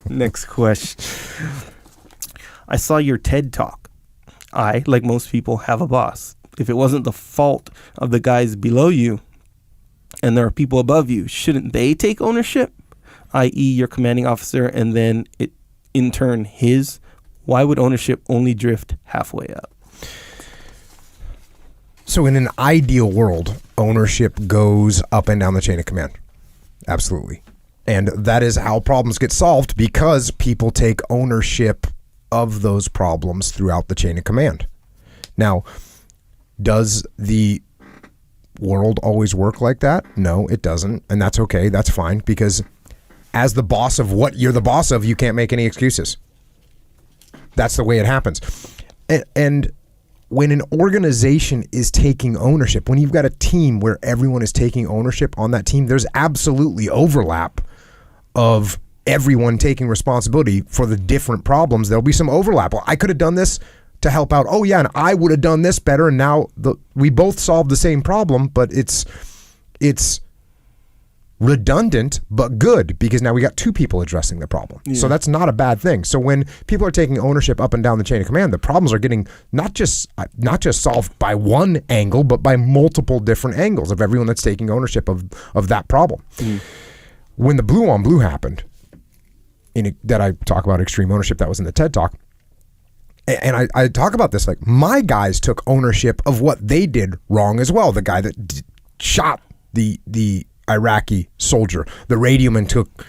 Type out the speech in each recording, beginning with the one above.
Next question. I saw your TED Talk. I, like most people, have a boss. If it wasn't the fault of the guys below you and there are people above you, shouldn't they take ownership? I.e. your commanding officer and then it in turn his. Why would ownership only drift halfway up? So in an ideal world, ownership goes up and down the chain of command. Absolutely. And that is how problems get solved, because people take ownership of those problems throughout the chain of command. Now, does the world always work like that? No, it doesn't. And that's okay. That's fine, because as the boss of what you're the boss of, you can't make any excuses. That's the way it happens. And when an organization is taking ownership, when you've got a team where everyone is taking ownership on that team, there's absolutely overlap of everyone taking responsibility for the different problems. There'll be some overlap. Well, I could have done this to help out. Oh yeah, and I would have done this better. And now we both solved the same problem, but it's redundant, but good, because now we got two people addressing the problem. Yeah. So that's not a bad thing. So when people are taking ownership up and down the chain of command, the problems are getting not just solved by one angle, but by multiple different angles of everyone that's taking ownership of that problem. When the blue on blue happened, that I talk about extreme ownership, that was in the TED Talk, and I talk about this, like, my guys took ownership of what they did wrong as well. The guy that shot the Iraqi soldier, the radioman, took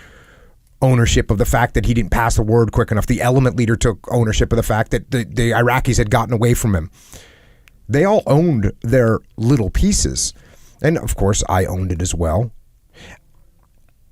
ownership of the fact that he didn't pass the word quick enough. The element leader took ownership of the fact that the Iraqis had gotten away from him. They all owned their little pieces. And of course, I owned it as well.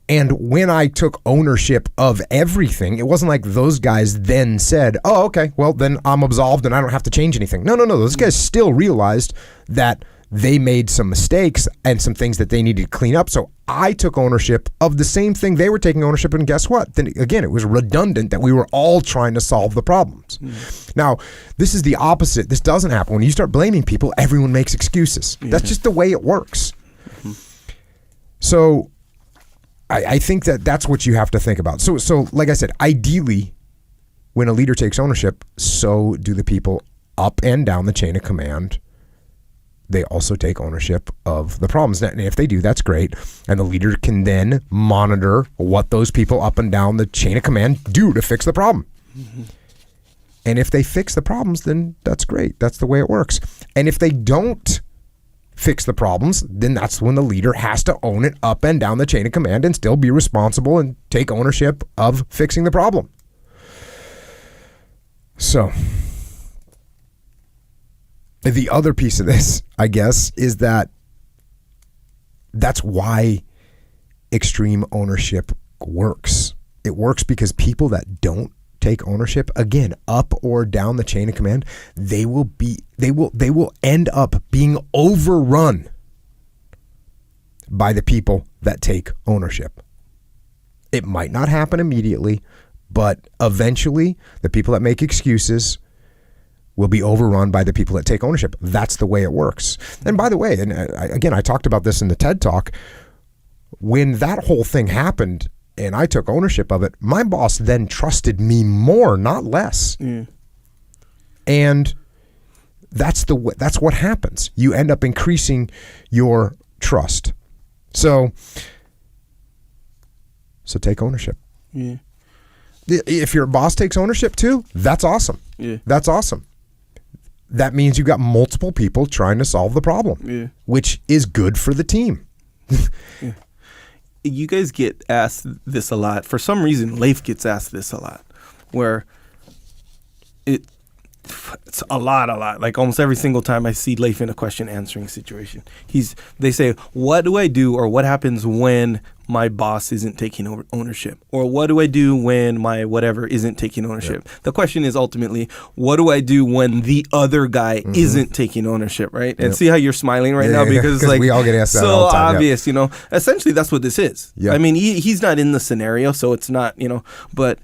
And when I took ownership of everything, it wasn't like those guys then said, oh, okay, well, then I'm absolved and I don't have to change anything. No. Those guys still realized that they made some mistakes and some things that they needed to clean up. So I took ownership of the same thing they were taking ownership. And guess what? Then again, it was redundant that we were all trying to solve the problems. Now, this is the opposite. This doesn't happen. When you start blaming people, everyone makes excuses. That's just the way it works. So I think that's what you have to think about. So like I said, ideally, when a leader takes ownership, so do the people up and down the chain of command. They also take ownership of the problems. And if they do, that's great. And the leader can then monitor what those people up and down the chain of command do to fix the problem. And if they fix the problems, then that's great. That's the way it works. And if they don't fix the problems, then that's when the leader has to own it up and down the chain of command and still be responsible and take ownership of fixing the problem. So the other piece of this, I guess, is that's why extreme ownership works. It works because people that don't take ownership, again, up or down the chain of command, they will end up being overrun by the people that take ownership. It might not happen immediately, but eventually the people that make excuses will be overrun by the people that take ownership. That's the way it works. And by the way, and again, I talked about this in the TED Talk, when that whole thing happened and I took ownership of it, my boss then trusted me more, not less. And that's what happens. You end up increasing your trust. So take ownership. If your boss takes ownership too, that's awesome. That's awesome. That means you've got multiple people trying to solve the problem, which is good for the team. You guys get asked this a lot. For some reason, Leif gets asked this a lot, where it's a lot. Like almost every single time I see Leif in a question answering situation, they say, what do I do, or what happens when my boss isn't taking ownership? Or what do I do when my whatever isn't taking ownership? Yeah. The question is ultimately, what do I do when the other guy isn't taking ownership, right? And see how you're smiling right now, because it's like we all get asked that so all the time, obvious, Essentially, that's what this is. I mean, he's not in the scenario, so it's not, but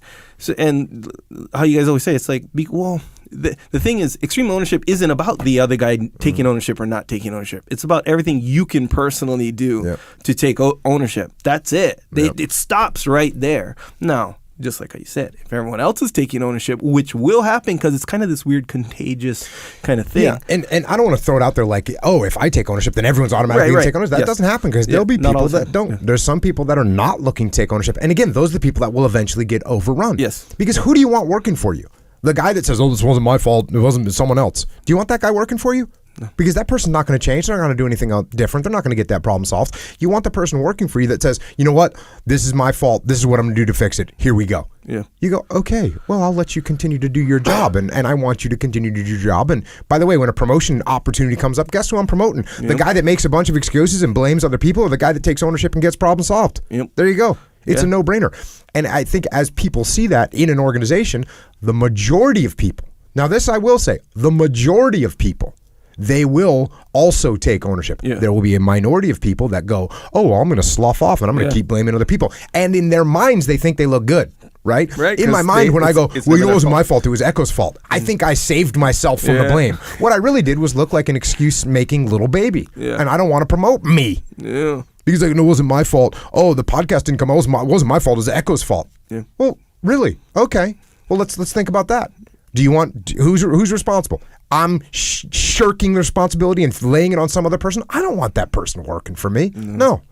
and how you guys always say, it's like, the thing is, extreme ownership isn't about the other guy taking ownership or not taking ownership. It's about everything you can personally do to take ownership. That's it. It stops right there. Now, just like how you said, if everyone else is taking ownership, which will happen because it's kind of this weird contagious kind of thing. Yeah, and I don't want to throw it out there like, oh, if I take ownership, then everyone's automatically going to take ownership. That doesn't happen because there'll be people that don't. Yeah. There's some people that are not looking to take ownership. And again, those are the people that will eventually get overrun. Yes. Because who do you want working for you? The guy that says, oh, this wasn't my fault, it wasn't someone else. Do you want that guy working for you? No. Because that person's not going to change. They're not going to do anything else different. They're not going to get that problem solved. You want the person working for you that says, you know what? This is my fault. This is what I'm going to do to fix it. Here we go. Yeah. You go, okay, well, I'll let you continue to do your job, and I want you to continue to do your job. And by the way, when a promotion opportunity comes up, guess who I'm promoting? Yep. The guy that makes a bunch of excuses and blames other people, or the guy that takes ownership and gets problem solved? Yep. There you go. It's a no-brainer. And I think as people see that in an organization, the majority of people, now this I will say, the majority of people, they will also take ownership. Yeah. There will be a minority of people that go, oh, well, I'm going to slough off and I'm going to keep blaming other people. And in their minds, they think they look good, right? In my mind, when I go, well, it wasn't my fault, it was Echo's fault. I think I saved myself from the blame. What I really did was look like an excuse-making little baby. Yeah. And I don't want to promote me. Yeah. Because like, no, it wasn't my fault. Oh, the podcast didn't come out. It wasn't my fault. It was Echo's fault. Yeah. Well, really? Okay. Well, let's think about that. Do you want who's responsible? I'm shirking the responsibility and laying it on some other person. I don't want that person working for me. No.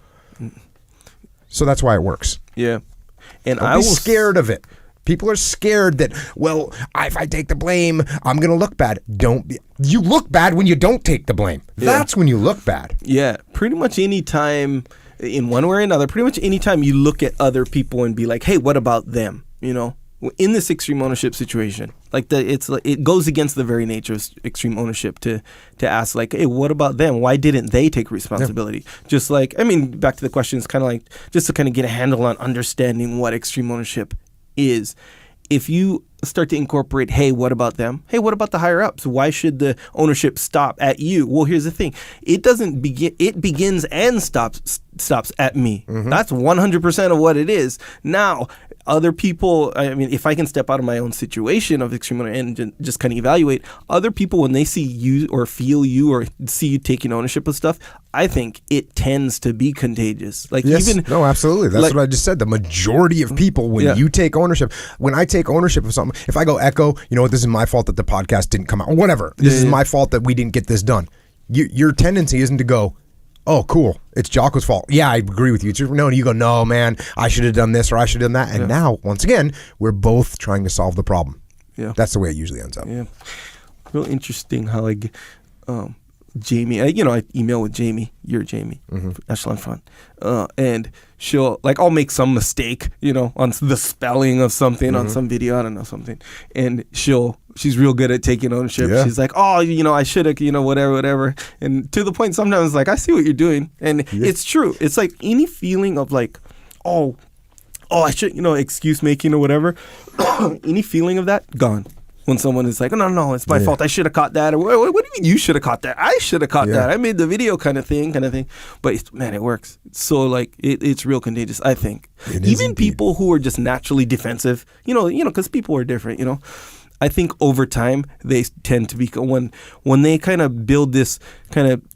So that's why it works. Yeah. And I was scared of it. People are scared that, well, if I take the blame, I'm going to look bad. You look bad when you don't take the blame. That's when you look bad. Yeah. Pretty much any time, in one way or another, pretty much any time you look at other people and be like, hey, what about them? You know? In this extreme ownership situation, it goes against the very nature of extreme ownership to ask like, hey, what about them? Why didn't they take responsibility? Yeah. Just like, I mean, back to the question, it's kind of like just to kind of get a handle on understanding what extreme ownership is. If you start to incorporate, hey, what about them? Hey, what about the higher ups? Why should the ownership stop at you? Well, here's the thing. It doesn't begin. It begins and stops at me. Mm-hmm. That's 100% of what it is. Now, other people, I mean, if I can step out of my own situation of extreme ownership and just kind of evaluate, other people, when they see you or feel you or see you taking ownership of stuff, I think it tends to be contagious. Like no, absolutely. That's what I just said. The majority of people, when you take ownership, when I take ownership of something, if I go, Echo, you know what, this is my fault that the podcast didn't come out, or whatever. This is my fault that we didn't get this done. Your tendency isn't to go, oh, cool, it's Jocko's fault. Yeah, I agree with you. No, you go, no, man, I should have done this or I should have done that. And now, once again, we're both trying to solve the problem. Yeah, that's the way it usually ends up. Yeah, real interesting how Jamie, I email with Jamie, you're Jamie, Echelon Fund, and she'll, I'll make some mistake, on the spelling of something on some video, I don't know, something, and she's real good at taking ownership. Yeah. She's like, oh, I should have, whatever, and to the point sometimes, I see what you're doing, and it's true. It's like any feeling of I should, excuse making or whatever, any feeling of that, gone. When someone is like, no, it's my fault. I should have caught that. Or what do you mean you should have caught that? I should have caught that. I made the video kind of thing. But man, it works. So it's real contagious, I think. Even people who are just naturally defensive, because people are different, I think over time they tend to be, when they kind of build this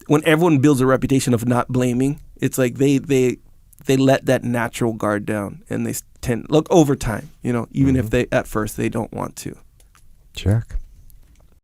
when everyone builds a reputation of not blaming, it's like they let that natural guard down and they tend, look, over time, even if they, at first, they don't want to. Check.